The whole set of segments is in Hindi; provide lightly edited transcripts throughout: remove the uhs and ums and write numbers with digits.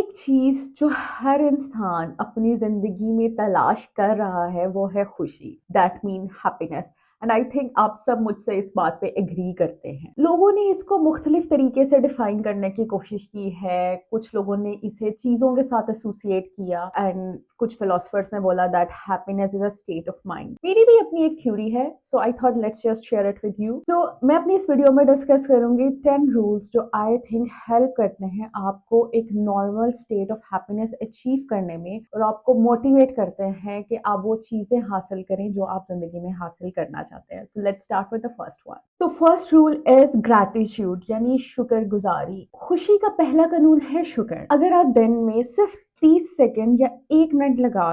एक चीज जो हर इंसान अपनी जिंदगी में तलाश कर रहा है वो है खुशी। That mean happiness. And I think आप सब मुझसे इस बात पे एग्री करते हैं। लोगों ने इसको मुख्तलिफ तरीके से डिफाइन करने की कोशिश की है। कुछ लोगों ने इसे चीजों के साथ एसोसिएट किया एंड कुछ फिलोसफर्स ने बोला that happiness is a state of mind. मेरी भी अपनी एक थ्योरी है, so I thought let's just share it with you. तो मैं अपनी इस वीडियो में डिस्कस करूंगी 10 रूल्स जो आई थिंक हेल्प करते हैं आपको एक normal state of happiness achieve करने में, और आपको मोटिवेट करते हैं कि आप वो चीजें हासिल करें जो आप जिंदगी में हासिल करना चाहते हैं। So let's start with the first one. तो फर्स्ट रूल इज ग्रैटिट्यूड, यानी शुक्रगुजारी। खुशी का पहला कानून है शुक्र। अगर आप दिन में सिर्फ 30 सेकंड या 1 मिनट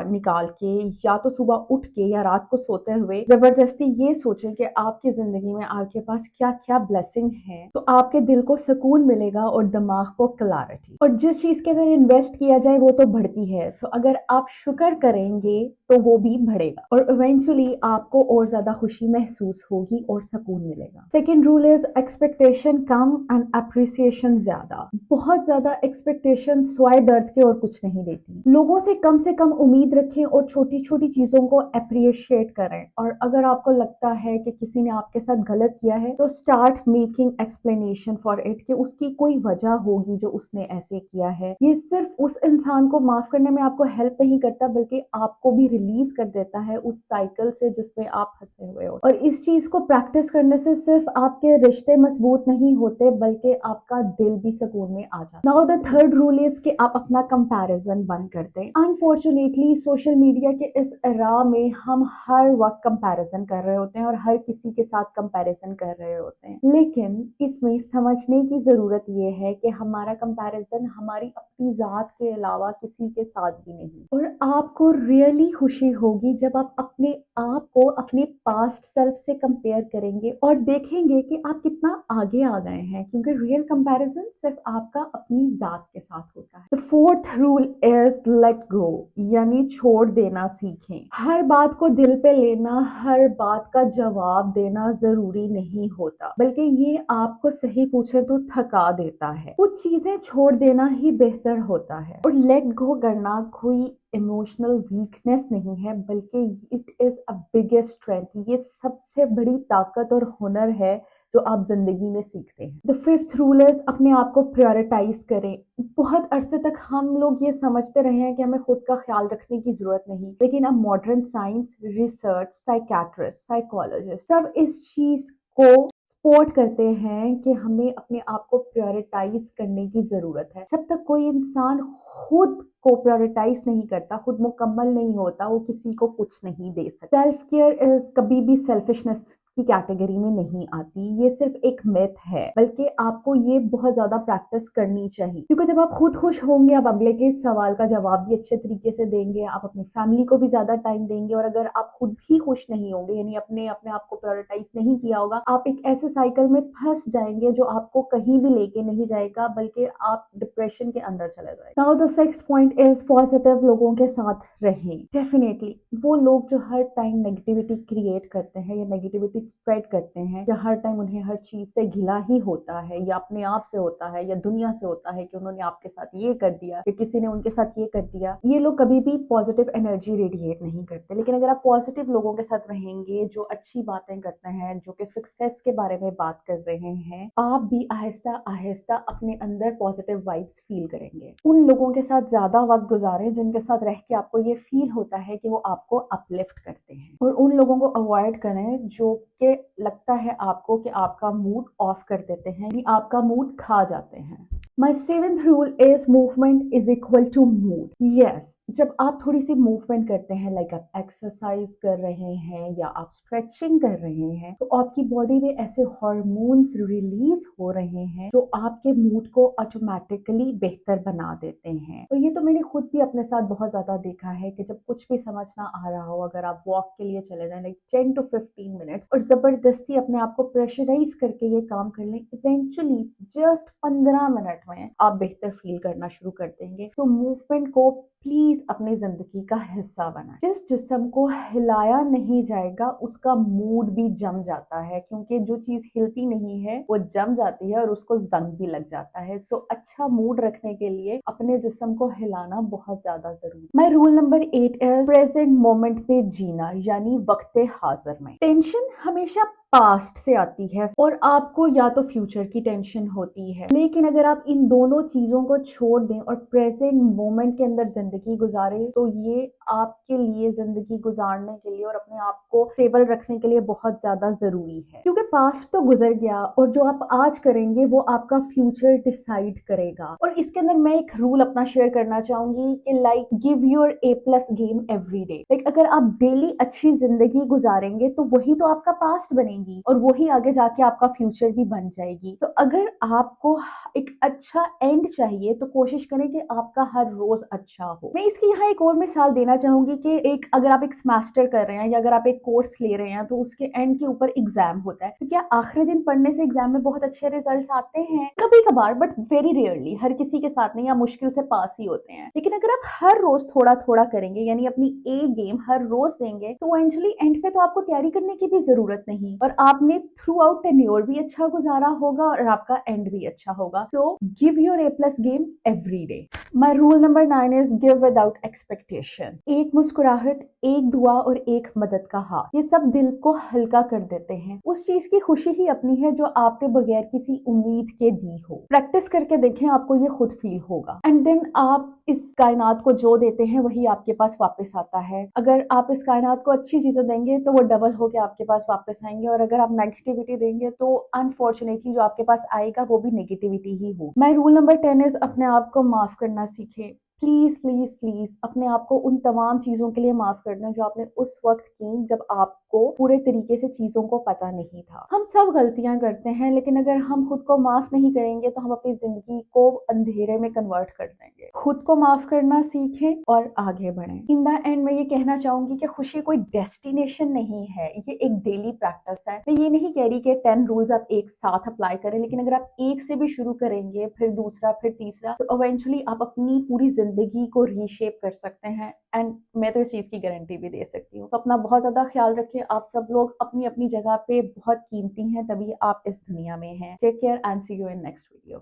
निकाल के, या तो सुबह उठ के या रात को सोते हुए जबरदस्ती ये सोचें कि आपकी जिंदगी में आपके पास क्या क्या ब्लेसिंग है, तो आपके दिल को सुकून मिलेगा और दिमाग को क्लैरिटी। और जिस चीज के अंदर इन्वेस्ट किया जाए वो तो बढ़ती है, सो अगर आप शुक्र करेंगे तो वो भी बढ़ेगा और इवेंचुअली आपको और ज्यादा खुशी महसूस होगी और सुकून मिलेगा। Second rule is expectation come and appreciation ज्यादा। बहुत ज्यादा एक्सपेक्टेशन स्वाय दर्द के और कुछ नहीं देती। लोगों से कम उम्मीद रखें और छोटी छोटी चीजों को अप्रिशिएट करें। और अगर आपको लगता है कि किसी ने आपके साथ गलत किया है तो start making explanation for it, कि उसकी कोई वजह होगी जो उसने ऐसे किया है। ये सिर्फ उस इंसान को माफ करने में आपको हेल्प नहीं करता, बल्कि आपको भी रिलीज कर देता है उस साइकिल से जिसमें आप फंसे हुए हो। और इस चीज को प्रैक्टिस करने से सिर्फ आपके रिश्ते मजबूत नहीं होते, बल्कि आपका दिल भी सुकून में आ जाता है। Now the third rule is कि आप अपना कंपैरिजन बंद कर दें। अनफॉर्चुनेटली सोशल मीडिया के इस एरा में हम हर वक्त कंपैरिजन कर रहे होते हैं और हर किसी के साथ कंपैरिजन कर रहे होते हैं, लेकिन इसमें समझने की जरूरत ये है कि हमारा कंपैरिजन हमारी अपनी जात के अलावा किसी के साथ भी नहीं। और आपको रियली खुशी होगी जब आप अपने आप को अपने पास्ट सेल्फ से कंपेयर करेंगे और देखेंगे कि आप कितना आगे आ गए हैं, क्योंकि रियल कंपैरिजन सिर्फ आपका अपनी जात के साथ होता है। The fourth rule is let go, यानी छोड़ देना सीखें। हर बात को दिल पे लेना, हर बात का जवाब देना जरूरी नहीं होता, बल्कि ये आपको सही पूछे तो थका देता है। कुछ चीजें छोड़ देना ही बेहतर होता है। और लेट गो करना कोई इमोशनल वीकनेस नहीं है, बल्कि it is a biggest strength. ये सबसे बड़ी ताकत और हुनर है जो आप जिंदगी में सीखते हैं। द फिफ्थ रूल इज अपने आप को प्रायोरिटाइज करें। बहुत अरसे तक हम लोग ये समझते रहे हैं कि हमें खुद का ख्याल रखने की जरूरत नहीं, लेकिन अब modern science, research, psychiatrist, psychologist सब इस चीज को सपोर्ट करते हैं कि हमें अपने आप को प्रायोरिटाइज करने की जरूरत है। जब तक कोई इंसान खुद को प्रायोरिटाइज नहीं करता, खुद मुकम्मल नहीं होता, वो किसी को कुछ नहीं दे सकता। सेल्फ केयर इज कभी भी सेल्फिशनेस की कैटेगरी में नहीं आती। ये सिर्फ एक मिथ है, बल्कि आपको ये बहुत ज्यादा प्रैक्टिस करनी चाहिए, क्योंकि जब आप खुद खुश होंगे आप अगले के सवाल का जवाब भी अच्छे तरीके से देंगे, आप अपनी फैमिली को भी ज्यादा टाइम देंगे। और अगर आप खुद भी खुश नहीं होंगे, यानी अपने अपने आप को प्रायोरिटाइज नहीं किया होगा, आप एक ऐसे साइकिल में फंस जाएंगे जो आपको कहीं भी लेके नहीं जाएगा, बल्कि आप डिप्रेशन के अंदर चले जाएंगे। Now the sixth point is positive लोगों के साथ रहें। डेफिनेटली वो लोग जो हर टाइम नेगेटिविटी क्रिएट करते हैं या नेगेटिविटी स्प्रेड करते हैं, या हर टाइम उन्हें हर चीज से घिला ही होता है, या अपने आप से होता है या दुनिया से होता है कि उन्होंने आपके साथ ये कर दिया या किसी ने उनके साथ ये कर दिया, ये लोग कभी भी पॉजिटिव एनर्जी रेडिएट नहीं करते। लेकिन अगर आप पॉजिटिव लोगों के साथ रहेंगे जो अच्छी बातें करते हैं, जो कि सक्सेस के बारे में बात कर रहे हैं, आप भी आहिस्ता आहिस्ता अपने अंदर पॉजिटिव वाइब्स फील करेंगे। उन लोगों के साथ ज्यादा वक्त गुजारें जिनके साथ रह के आपको ये फील होता है कि वो आपको अपलिफ्ट करते हैं, और उन लोगों को अवॉइड करें जो कि लगता है आपको कि आपका मूड ऑफ कर देते हैं, आपका मूड खा जाते हैं। My seventh rule is movement is equal to mood. Yes, जब आप थोड़ी सी मूवमेंट करते हैं, लाइक आप एक्सरसाइज कर रहे हैं या आप स्ट्रेचिंग कर रहे हैं, तो आपकी बॉडी में ऐसे हार्मोन्स रिलीज हो रहे हैं जो आपके मूड को ऑटोमेटिकली बेहतर बना देते हैं। और ये तो मैंने खुद भी अपने साथ बहुत ज्यादा देखा है कि जब कुछ भी समझ ना आ रहा हो, अगर आप वॉक के लिए चले जाएं लाइक 10 to 15 मिनट्स और जबरदस्ती अपने आप को प्रेशराइज करके ये काम कर लें, इवेंचुअली जस्ट 15 मिनट में आप बेहतर फील करना शुरू कर देंगे। सो मूवमेंट को प्लीज अपनी जिंदगी का हिस्सा बनाएं। जिस जिस्म को हिलाया नहीं जाएगा उसका मूड भी जम जाता है, क्योंकि जो चीज हिलती नहीं है वो जम जाती है और उसको जंग भी लग जाता है। सो अच्छा मूड रखने के लिए अपने जिस्म को हिलाना बहुत ज्यादा जरूरी। My rule number 8 is present moment पे जीना, यानी वक्ते हाजिर में। टेंशन हमेशा पास्ट से आती है और आपको या तो फ्यूचर की टेंशन होती है, लेकिन अगर आप इन दोनों चीजों को छोड़ दें और प्रेजेंट मोमेंट के अंदर जिंदगी गुजारें तो ये आपके लिए जिंदगी गुजारने के लिए और अपने आप को स्टेबल रखने के लिए बहुत ज्यादा जरूरी है। क्योंकि पास्ट तो गुजर गया और जो आप आज करेंगे वो आपका फ्यूचर डिसाइड करेगा। और इसके अंदर मैं एक रूल अपना शेयर करना चाहूंगी कि like give your A+ game every day. Like अगर आप डेली अच्छी जिंदगी गुजारेंगे तो वही तो आपका पास्ट बनेगी और वही आगे जाके आपका फ्यूचर भी बन जाएगी। तो अगर आपको एक अच्छा एंड चाहिए तो कोशिश करें कि आपका हर रोज अच्छा हो। मैं इसकी यहाँ एक और मिसाल देना चाहूंगी कि अगर आप एक सेमेस्टर कर रहे हैं या अगर आप एक कोर्स ले रहे हैं तो उसके एंड के ऊपर एग्जाम होता है। तो क्या आखिरी दिन पढ़ने से एग्जाम में बहुत अच्छे रिजल्ट्स आते हैं? कभी कभार, बट वेरी रेयरली, हर किसी के साथ नहीं, या मुश्किल से पास ही होते हैं। लेकिन अगर आप हर रोज थोड़ा थोड़ा करेंगे, यानी अपनी ए गेम हर रोज देंगे, तो इवेंचुअली एंड पे तो आपको तैयारी करने की भी जरूरत नहीं और आपने थ्रू आउट टेन्योर भी अच्छा गुजारा होगा और आपका एंड भी अच्छा होगा। So give your A+ game every day. My rule number 9 is give without expectation. एक मुस्कुराहट, एक दुआ और एक मदद का हाथ, ये सब दिल को हल्का कर देते हैं। उस चीज की खुशी ही अपनी है जो आपने बगैर किसी उम्मीद के दी हो। प्रैक्टिस करके देखें, आपको ये खुद फील होगा। एंड देन आप इस कायनात को जो देते हैं वही आपके पास वापस आता है। अगर आप इस कायनात को अच्छी चीजें देंगे तो वो डबल होके आपके पास वापस आएंगे, और अगर आप नेगेटिविटी देंगे तो अनफॉर्चुनेटली जो आपके पास आएगा वो भी नेगेटिविटी ही हो। माय रूल नंबर 10 इज अपने आप को माफ करना सीखें। प्लीज प्लीज प्लीज अपने आप को उन तमाम चीजों के लिए माफ कर दें जो आपने उस वक्त की जब आपको पूरे तरीके से चीजों को पता नहीं था। हम सब गलतियां करते हैं, लेकिन अगर हम खुद को माफ नहीं करेंगे तो हम अपनी जिंदगी को अंधेरे में कन्वर्ट कर देंगे। खुद को माफ करना सीखें और आगे बढ़ें। इन द एंड मैं ये कहना चाहूंगी कि खुशी कोई डेस्टिनेशन नहीं है, ये एक डेली प्रैक्टिस है। मैं ये नहीं कह रही कि 10 रूल्स आप एक साथ अप्लाई करें, लेकिन अगर आप एक से भी शुरू करेंगे, फिर दूसरा, फिर तीसरा, तो इवेंचुअली आप अपनी पूरी जिंदगी को रीशेप कर सकते हैं। एंड मैं तो इस चीज की गारंटी भी दे सकती हूँ। तो अपना बहुत ज्यादा ख्याल रखें। आप सब लोग अपनी अपनी जगह पे बहुत कीमती हैं, तभी आप इस दुनिया में हैं। Take care and see you in next video.